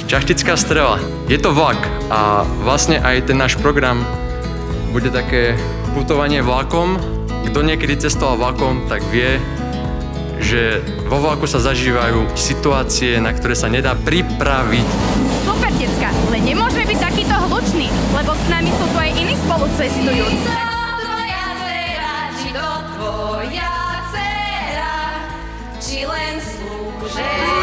Čachtická strela. Je to vlak a vlastne aj ten náš program bude také putovanie vlakom. Kto niekedy cestoval vlakom, tak vie, že vo vlaku sa zažívajú situácie, na ktoré sa nedá pripraviť. Super, decka, ale nemôžeme byť takýto hluční, lebo s nami sú tu aj iní spolucestujúci. Či to tvoja dcera, či len slúžený.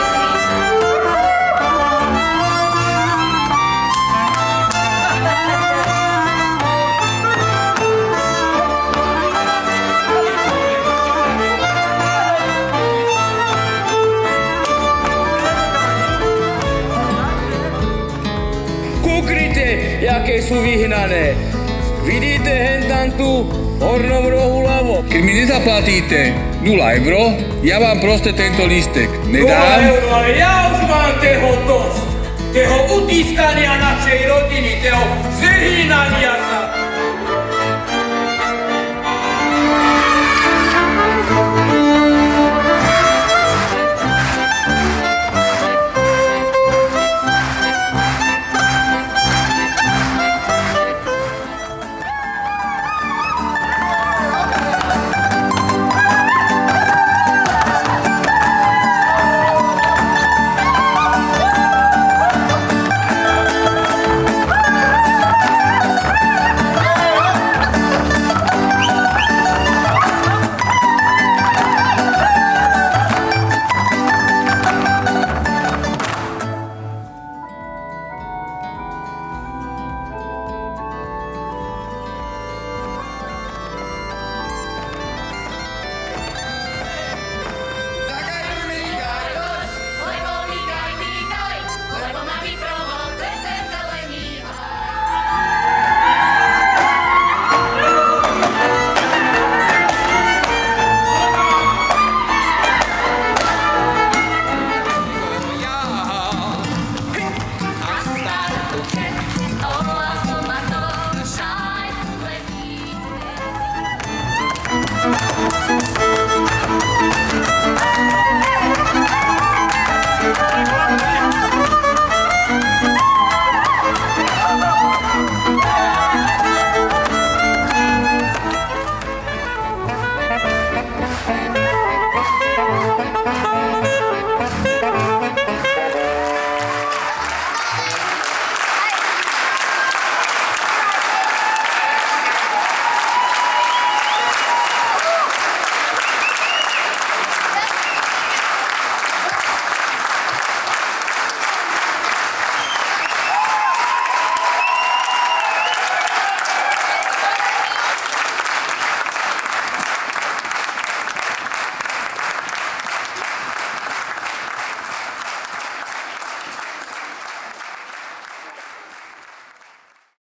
Kúknite, jaké sú vyhnané. Vidíte hentam tu v hornom rohu ľavo. Keď mi nezaplatíte 0 euro, ja vám proste tento lístek nedám. 0 euro, ale ja už mám toho dosť. Toho utískania našej rodiny, toho zhýnania sa.